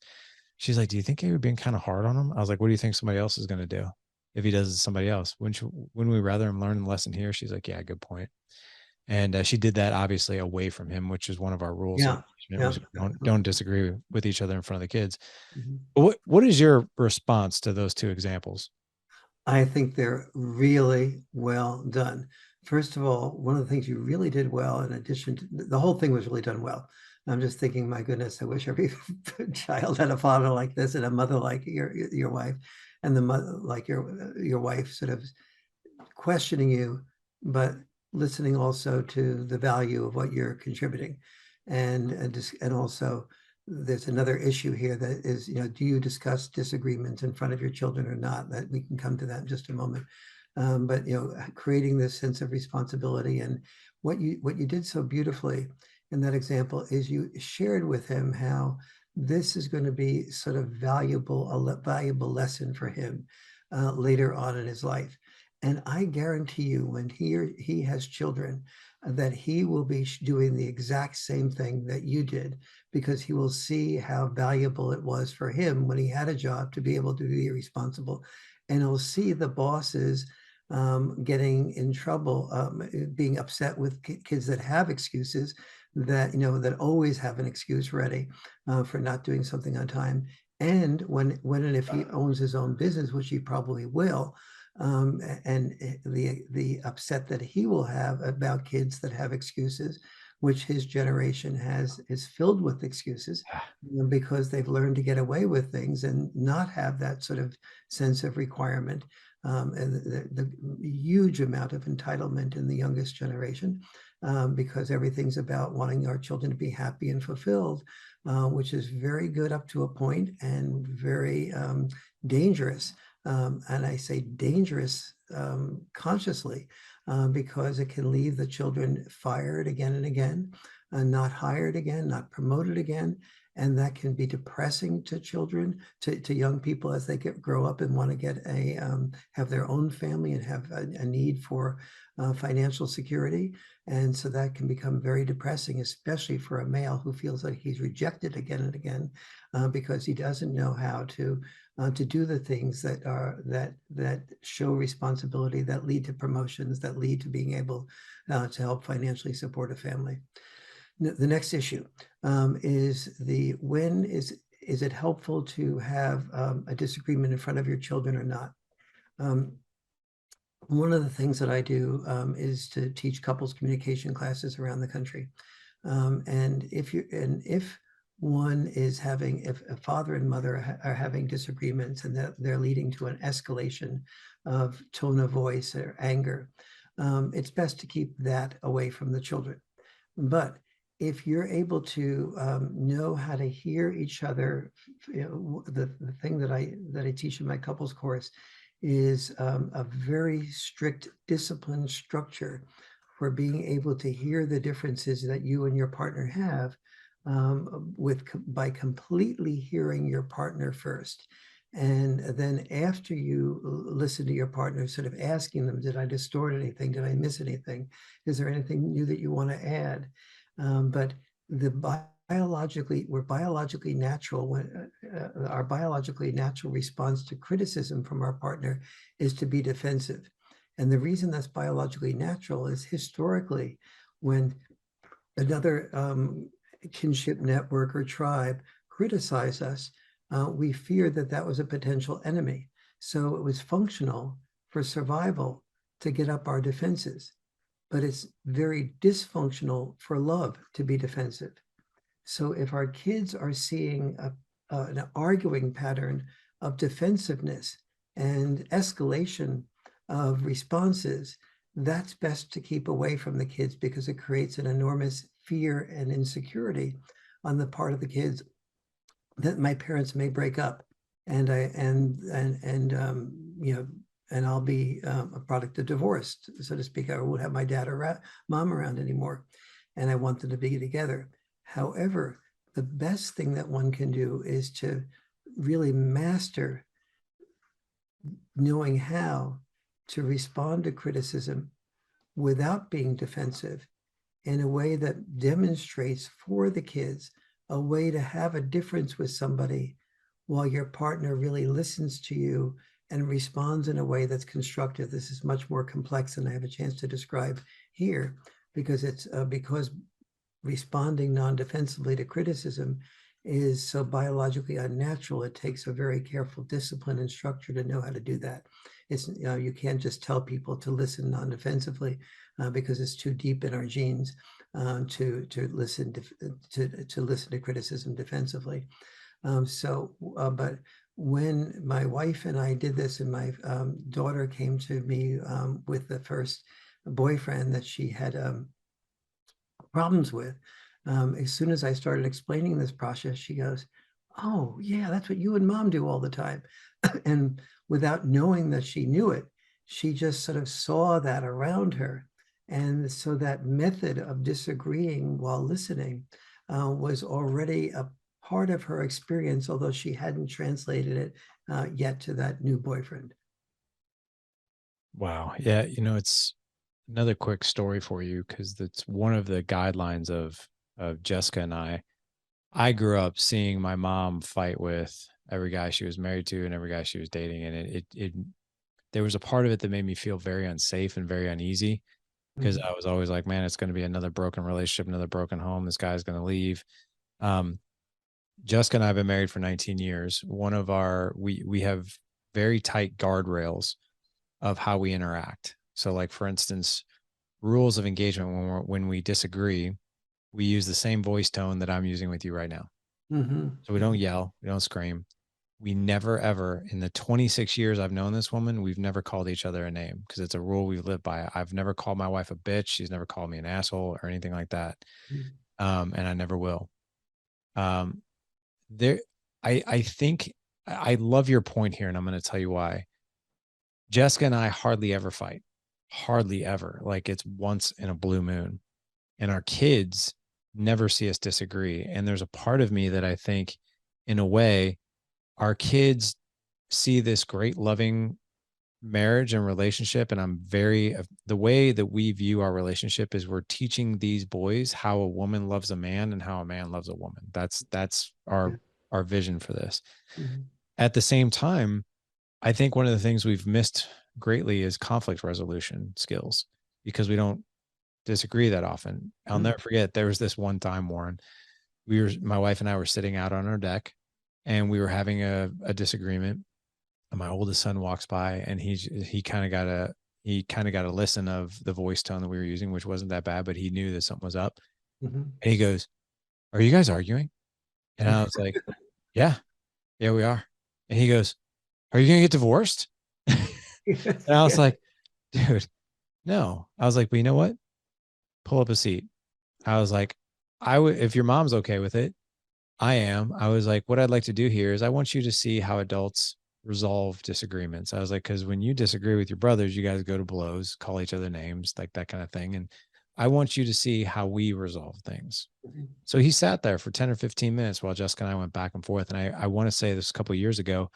She's like, "Do you think you were being kind of hard on him?" I was like, "What do you think somebody else is going to do if he does it to somebody else? Wouldn't we rather him learn the lesson here?" She's like, "Yeah, good point." And she did that obviously away from him, which is one of our rules of Yeah. engagement, Yeah. was don't disagree with each other in front of the kids. Mhm. What is your response to those two examples? I think they're really well done. First of all, one of the things you really did well, in addition to the whole thing was really done well. I'm just thinking, my goodness, I wish every child had a father like this and a mother like your wife, and the mother like your wife, sort of questioning you, but listening also to the value of what you're contributing. And also there's another issue here that is, do you discuss disagreements in front of your children or not? That we can come to that in just a moment. But creating this sense of responsibility, and what you did so beautifully in that example is you shared with him how this is going to be sort of a valuable lesson for him later on in his life. And I guarantee you, when he has children, that he will be doing the exact same thing that you did, because he will see how valuable it was for him when he had a job to be able to be responsible. And he'll see the bosses getting in trouble, being upset with kids that have excuses, that always have an excuse ready for not doing something on time. And when and if he owns his own business, which he probably will, and the upset that he will have about kids that have excuses, which his generation has is filled with excuses, because they've learned to get away with things and not have that sort of sense of requirement, and the huge amount of entitlement in the youngest generation, because everything's about wanting our children to be happy and fulfilled, which is very good up to a point and very dangerous. And I say dangerous consciously, because it can leave the children fired again and again, not hired again, not promoted again. And that can be depressing to children, to young people as they grow up and want to get have their own family and have a need for financial security. And so that can become very depressing, especially for a male who feels like he's rejected again and again, because he doesn't know how to do the things that show responsibility, that lead to promotions, that lead to being able to help financially support a family. The next issue is when is it helpful to have a disagreement in front of your children or not? One of the things that I do is to teach couples communication classes around the country. And if one is having, if a father and mother are having disagreements and that they're leading to an escalation of tone of voice or anger, it's best to keep that away from the children. But if you're able to know how to hear each other, the thing that I teach in my couples course is a very strict discipline structure for being able to hear the differences that you and your partner have, by completely hearing your partner first. And then after you listen to your partner, sort of asking them, did I distort anything? Did I miss anything? Is there anything new that you want to add? But we're biologically natural. When our biologically natural response to criticism from our partner is to be defensive. And the reason that's biologically natural is historically, when another kinship network or tribe criticized us, we feared that that was a potential enemy. So it was functional for survival to get up our defenses. But it's very dysfunctional for love to be defensive. So if our kids are seeing an arguing pattern of defensiveness and escalation of responses, that's best to keep away from the kids, because it creates an enormous fear and insecurity on the part of the kids that my parents may break up, and and I'll be a product of divorce, so to speak. I won't have my dad or mom around anymore, and I want them to be together. However, the best thing that one can do is to really master knowing how to respond to criticism without being defensive, in a way that demonstrates for the kids a way to have a difference with somebody while your partner really listens to you and responds in a way that's constructive. This is much more complex than I have a chance to describe here, because it's because responding non-defensively to criticism is so biologically unnatural. It takes a very careful discipline and structure to know how to do that. It's, you can't just tell people to listen non-defensively, because it's too deep in our genes to listen to criticism defensively. But when my wife and I did this, and my daughter came to me with the first boyfriend that she had problems with, as soon as I started explaining this process, she goes, "Oh, yeah, that's what you and mom do all the time." And without knowing that she knew it, she just sort of saw that around her. And so that method of disagreeing while listening was already a part of her experience, although she hadn't translated it yet to that new boyfriend. Wow. Yeah. It's another quick story for you, because that's one of the guidelines of Jessica and I. I grew up seeing my mom fight with every guy she was married to and every guy she was dating. And it there was a part of it that made me feel very unsafe and very uneasy, because Mhm. I was always like, man, it's going to be another broken relationship, another broken home. This guy's going to leave. Um, Jessica and I have been married for 19 years. We have very tight guardrails of how we interact. So, like for instance, rules of engagement when we disagree, we use the same voice tone that I'm using with you right now. Mm-hmm. So we don't yell, we don't scream. We never ever in the 26 years I've known this woman, we've never called each other a name because it's a rule we've lived by. I've never called my wife a bitch. She's never called me an asshole or anything like that. And I never will. Um, there, I think I love your point here, and I'm going to tell you why. Jessica and I hardly ever fight, hardly ever. Like it's once in a blue moon, and our kids never see us disagree. And there's a part of me that I think, in a way, our kids see this great loving marriage and relationship, and I'm very the way that we view our relationship is we're teaching these boys how a woman loves a man and how a man loves a woman. That's Yeah. our vision for this. Mhm. At the same time, I think one of the things we've missed greatly is conflict resolution skills because we don't disagree that often. I'll Mhm. never forget there was this one time, Warren, my wife and I were sitting out on our deck and we were having a disagreement. And my oldest son walks by and he kind of got a listen of the voice tone that we were using, which wasn't that bad, but he knew that something was up. Mhm. And he goes, "Are you guys arguing?" And I was like, "Yeah, yeah, we are." And he goes, "Are you gonna get divorced?" And Yes, I was yes. like, "Dude, no." I was like, "But you know what? Pull up a seat." I was like, "I would if your mom's okay with it, I am." I was like, "What I'd like to do here is I want you to see how adults resolve disagreements." I was like, "Because when you disagree with your brothers, you guys go to blows, call each other names, like that kind of thing. And I want you to see how we resolve things." Mhm. So he sat there for 10 or 15 minutes while Jessica and I went back and forth. And I want to say this a couple of years ago,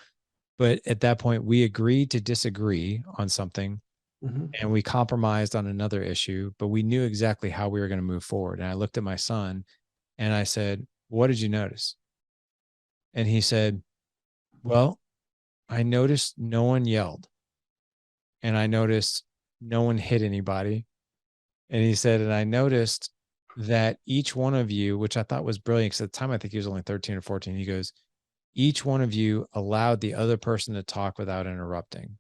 but at that point, we agreed to disagree on something Mhm. and we compromised on another issue, but we knew exactly how we were going to move forward. And I looked at my son and I said, "What did you notice?" And he said, "Well, I noticed no one yelled and I noticed no one hit anybody." And he said, "And I noticed that each one of you," which I thought was brilliant because at the time I think he was only 13 or 14. He goes, "Each one of you allowed the other person to talk without interrupting."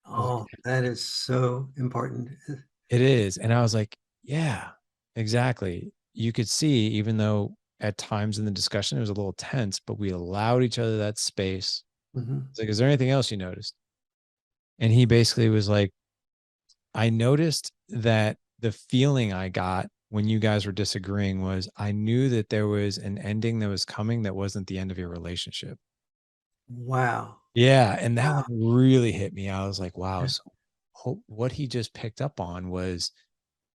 I was like, Oh, that is so important. "It is." And I was like, "Yeah, exactly." You could see, even though at times in the discussion it was a little tense, but we allowed each other that space. Mhm. It's like, "Is there anything else you noticed?" And he basically was like, "I noticed that the feeling I got when you guys were disagreeing was I knew that there was an ending that was coming that wasn't the end of your relationship." Wow. Yeah. And that one Wow. really hit me. I was like, wow. Yeah. So what he just picked up on was,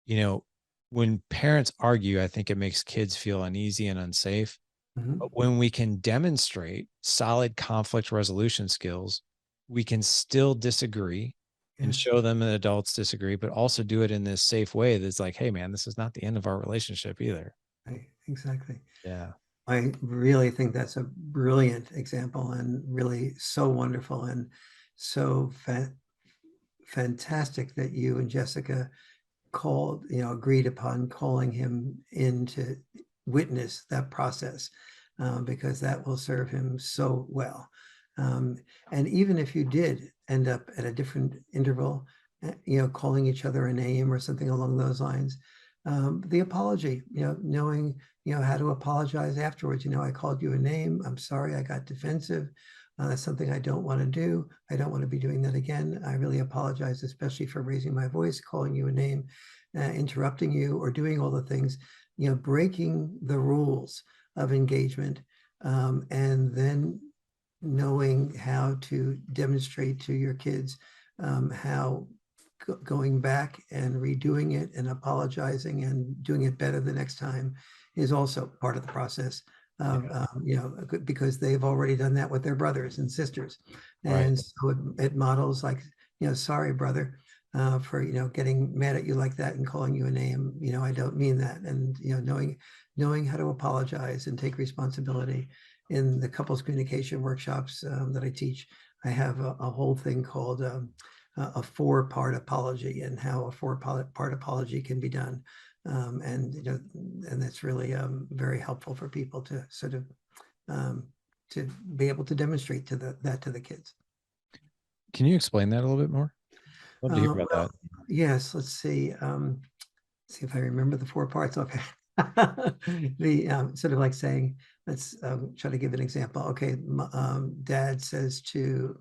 you know, when parents argue, I think it makes kids feel uneasy and unsafe. Mhm. But when we can demonstrate solid conflict resolution skills, we can still disagree and Yes. show them that adults disagree, but also do it in this safe way that's like, hey, man, this is not the end of our relationship either. Right. Exactly. Yeah. I really think that's a brilliant example and really so wonderful and so fantastic that you and Jessica agreed upon calling him in to witness that process, because that will serve him so well. Um, and even if you did end up at a different interval, calling each other a name or something along those lines, the apology, knowing, how to apologize afterwards. I called you a name. I'm sorry, I got defensive. That's something I don't want to do. I don't want to be doing that again. I really apologize, especially for raising my voice, calling you a name, interrupting you, or doing all the things, breaking the rules of engagement, and then knowing how to demonstrate to your kids, how going back and redoing it and apologizing and doing it better the next time is also part of the process of, Yeah. because they've already done that with their brothers and sisters. Right. And so it models like, sorry, brother, for, getting mad at you like that and calling you a name. I don't mean that. And, knowing how to apologize and take responsibility. In the couples communication workshops that I teach, I have a whole thing called a four-part apology and how a four-part apology can be done. And and that's really very helpful for people to sort of um, to be able to demonstrate that to the kids. Can you explain that a little bit more? Love to hear about Well, that. yes, let's see. See if I remember the four parts. Okay. The sort of like saying, let's try to give an example. Okay, mom says to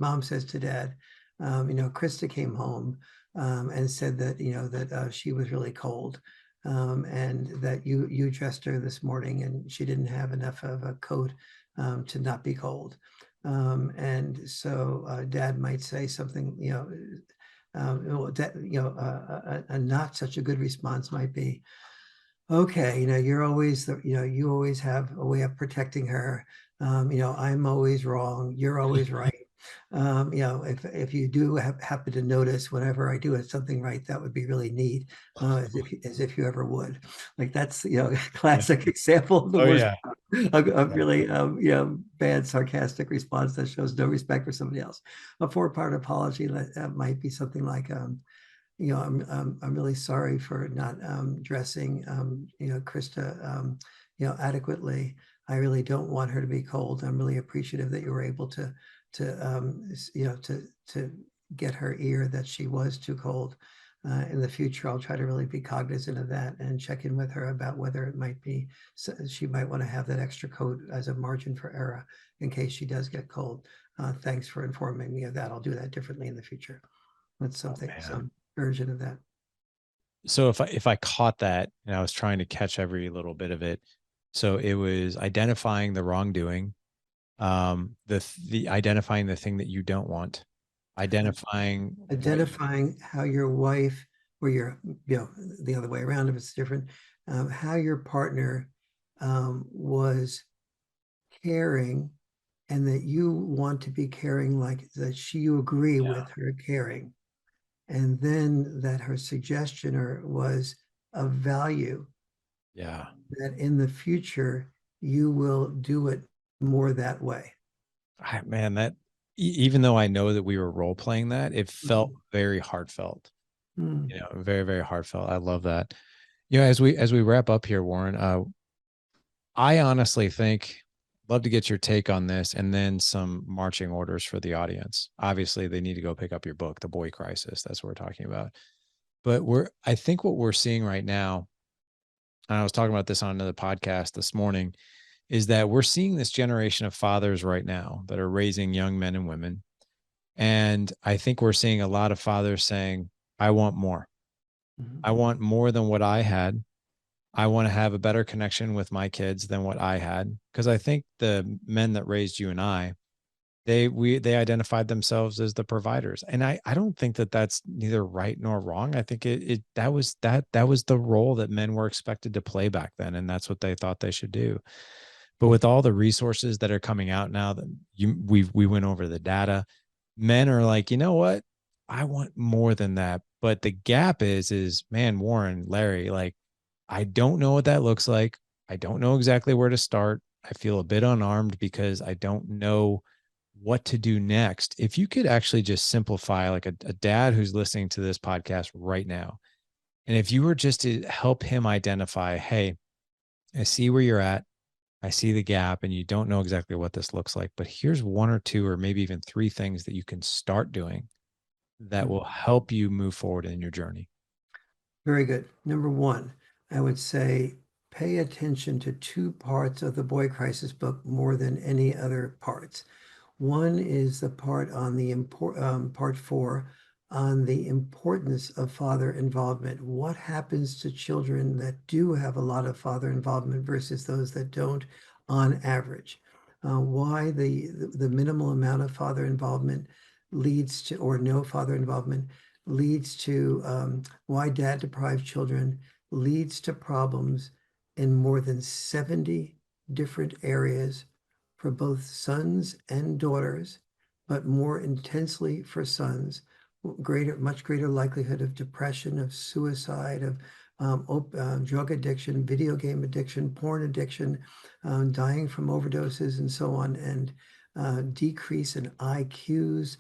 dad, Krista came home and said that, that she was really cold, and that you dressed her this morning and she didn't have enough of a coat to not be cold. And so dad might say something, a not such a good response might be, okay, you're always you always have a way of protecting her. I'm always wrong. You're always right. If you do happen to notice whenever I do something right, that would be really neat, as if you ever would. Like that's Yeah. classic example of the Oh worst yeah. of Yeah. really bad sarcastic response that shows no respect for somebody else. A four-part apology might be something like, I'm really sorry for not dressing, Krista, adequately. I really don't want her to be cold. I'm really appreciative that you were able to get her ear that she was too cold. In the future, I'll try to really be cognizant of that and check in with her about whether it might be, she might want to have that extra coat as a margin for error in case she does get cold. Thanks for informing me of that. I'll do that differently in the future. That's Oh something, man. some version of that. So if I caught that and I was trying to catch every little bit of it, so it was identifying the wrongdoing, the identifying the thing that you don't want, identifying what. Identifying how your wife or the other way around if it's different, how your partner was caring, and that you want to be caring, like that you agree Yeah. with her caring, and then that her suggestion or was of value, Yeah. that in the future you will do it more that way. Man, that even though I know that we were role playing that, it felt Mhm. very heartfelt. Mm. Very, very heartfelt. I love that. As we wrap up here, Warren, I honestly think love to get your take on this and then some marching orders for the audience. Obviously, they need to go pick up your book, The Boy Crisis. That's what we're talking about. But I think what we're seeing right now, and I was talking about this on another podcast this morning, is that we're seeing this generation of fathers right now that are raising young men and women. And I think we're seeing a lot of fathers saying, I want more. Mhm. I want more than what I had. I want to have a better connection with my kids than what I had. Because I think the men that raised you and I, they identified themselves as the providers. And I don't think that that's neither right nor wrong. I think that was the role that men were expected to play back then. And that's what they thought they should do. But with all the resources that are coming out now that we went over the data, men are like, you know what? I want more than that. But the gap is man, Warren, Larry, like, I don't know what that looks like. I don't know exactly where to start. I feel a bit unarmed because I don't know what to do next. If you could actually just simplify, like a dad who's listening to this podcast right now, and if you were just to help him identify, hey, I see where you're at. I see the gap and you don't know exactly what this looks like, but here's one or two or maybe even three things that you can start doing that will help you move forward in your journey. Very good. Number one, I would say pay attention to two parts of the Boy Crisis book more than any other parts. One is the part on part four on the importance of father involvement. What happens to children that do have a lot of father involvement versus those that don't on average? Why the minimal amount of father involvement leads to, or no father involvement leads to, why dad deprived children leads to problems in more than 70 different areas for both sons and daughters, but more intensely for sons. Much greater likelihood of depression, of suicide, of drug addiction, video game addiction, porn addiction, dying from overdoses, and so on, and decrease in IQs,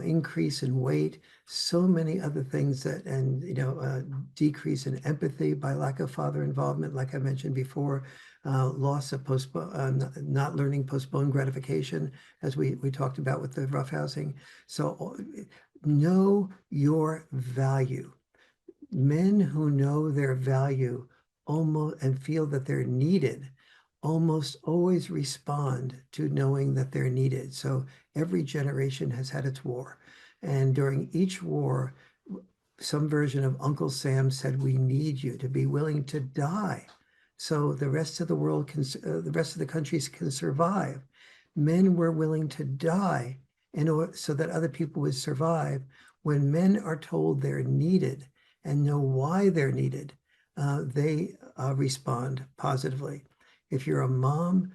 increase in weight, so many other things that, and decrease in empathy by lack of father involvement, like I mentioned before, loss of not learning postponed gratification, as we talked about with the roughhousing. So Know your value. Men who know their value almost and feel that they're needed almost always respond to knowing that they're needed. So every generation has had its war. And during each war, some version of Uncle Sam said, "We need you to be willing to die so the rest of the world can, the rest of the countries can survive." Men were willing to die in order so that other people would survive. When men are told they're needed and know why they're needed, they respond positively. If you're a mom,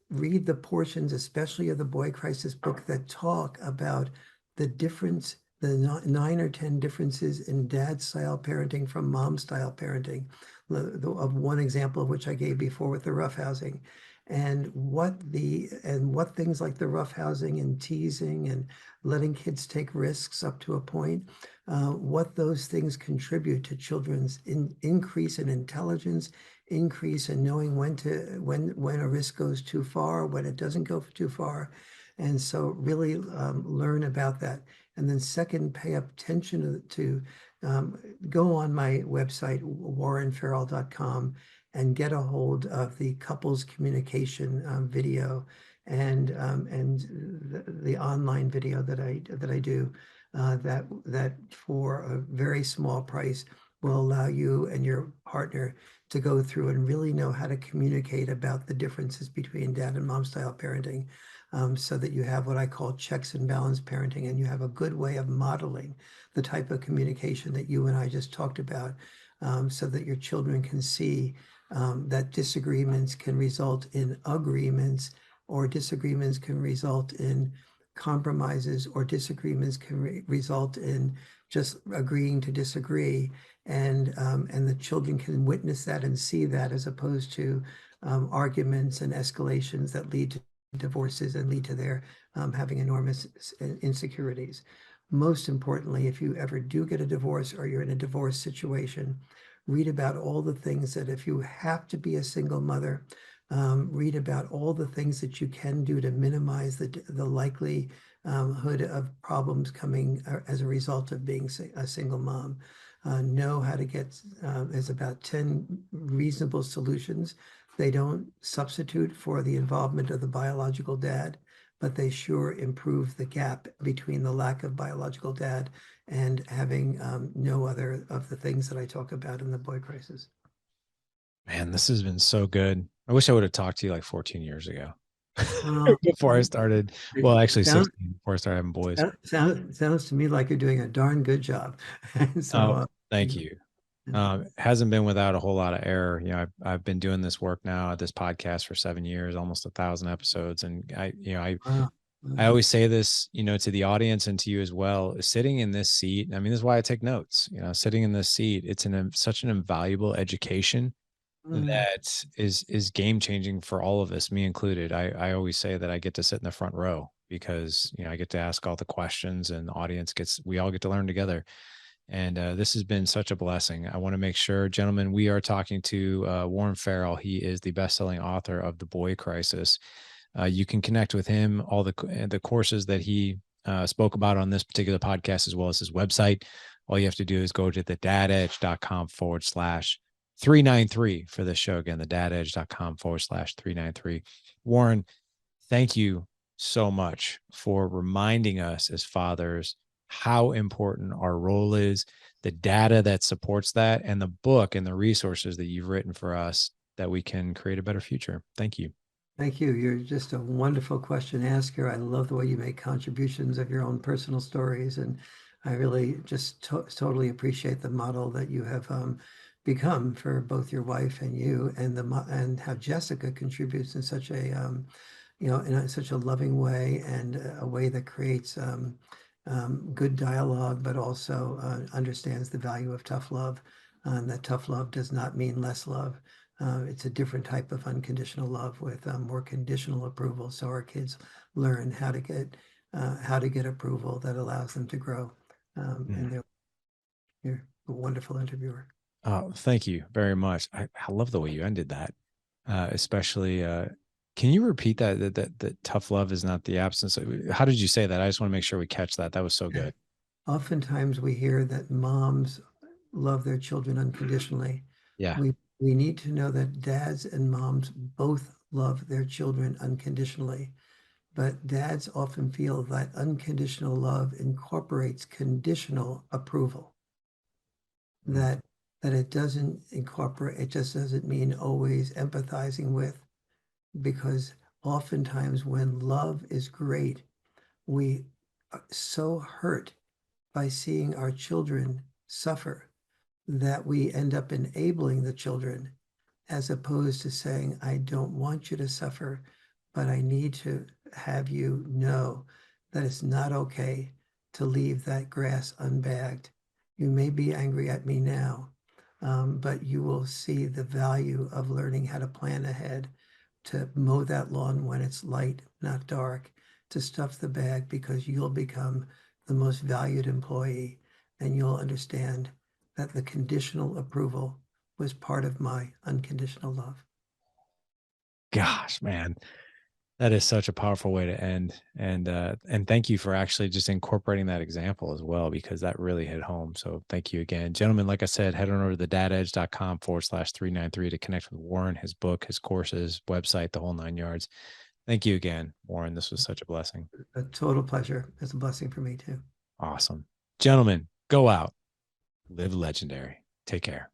read the portions, especially of the Boy Crisis book, that talk about the difference, the 9 or 10 differences in dad style parenting from mom style parenting, of one example of which I gave before with the roughhousing, and what things like the roughhousing and teasing and letting kids take risks up to a point, what those things contribute to children's increase in intelligence, increase in knowing when a risk goes too far, when it doesn't go too far. And so really learn about that. And then second, pay attention go on my website, warrenfarrell.com, and get a hold of the couples communication video and the online video that I do that for a very small price will allow you and your partner to go through and really know how to communicate about the differences between dad and mom style parenting, so that you have what I call checks and balance parenting, and you have a good way of modeling the type of communication that you and I just talked about, so that your children can see that disagreements can result in agreements, or disagreements can result in compromises, or disagreements can result in just agreeing to disagree, and the children can witness that and see that, as opposed to arguments and escalations that lead to divorces and lead to their having enormous insecurities. Most importantly, if you ever do get a divorce or you're in a divorce situation, read about all the things that, if you have to be a single mother, read about all the things that you can do to minimize the likelihood of problems coming as a result of being a single mom. Know how to get, there's about 10 reasonable solutions. They don't substitute for the involvement of the biological dad, but they sure improve the gap between the lack of biological dad and having no other of the things that I talk about in the Boy Crisis. Man, this has been so good. I wish I would have talked to you like 14 years ago Uh, before I started. it Well, actually sounds 16 before I started having boys. sounds to me like you're doing a darn good job. So, Oh, thank you. Hasn't been without a whole lot of error. I've been doing this work now at this podcast for 7 years, almost 1,000 episodes. And wow. I always say this, to the audience and to you as well, sitting in this seat. I mean, this is why I take notes, sitting in this seat, it's such an invaluable education Mm, that is game changing for all of us, me included. I always say that I get to sit in the front row because I get to ask all the questions, and the audience we all get to learn together. And this has been such a blessing. I want to make sure, gentlemen, we are talking to Warren Farrell. He is the best-selling author of The Boy Crisis. You can connect with him, all the courses that he spoke about on this particular podcast, as well as his website. All you have to do is go to thedadedge.com/393 for this show. Again, thedadedge.com/393. Warren, thank you so much for reminding us as fathers how important our role is, the data that supports that, and the book and the resources that you've written for us that we can create a better future. Thank you. thank you. You're just a wonderful question asker. I love the way you make contributions of your own personal stories, and I really just totally appreciate the model that you have become for both your wife and you, and how Jessica contributes in such a in such a loving way, and a way that creates good dialogue, but also understands the value of tough love. That tough love does not mean less love. It's a different type of unconditional love with more conditional approval. So our kids learn how to get approval that allows them to grow. Mm. And you're a wonderful interviewer. Oh, thank you very much. I love the way you ended that, especially. Can you repeat that tough love is not the absence of, how did you say that? I just want to make sure we catch that. That was so Okay. good. Oftentimes we hear that moms love their children unconditionally. Yeah. We need to know that dads and moms both love their children unconditionally, but dads often feel that unconditional love incorporates conditional approval. Mm. That it doesn't incorporate, it just doesn't mean always empathizing with, because oftentimes when love is great, we are so hurt by seeing our children suffer that we end up enabling the children, as opposed to saying, I don't want you to suffer, but I need to have you know that it's not okay to leave that grass unbagged. You may be angry at me now, but you will see the value of learning how to plan ahead, to mow that lawn when it's light, not dark, to stuff the bag, because you'll become the most valued employee, and you'll understand that the conditional approval was part of my unconditional love. Gosh, man. That is such a powerful way to end. And thank you for actually just incorporating that example as well, because that really hit home. So thank you again. Gentlemen, like I said, head on over to thedadedge.com/393 to connect with Warren, his book, his courses, website, the whole nine yards. Thank you again, Warren. This was such a blessing. A total pleasure. It's a blessing for me too. Awesome. Gentlemen, go out, live legendary. Take care.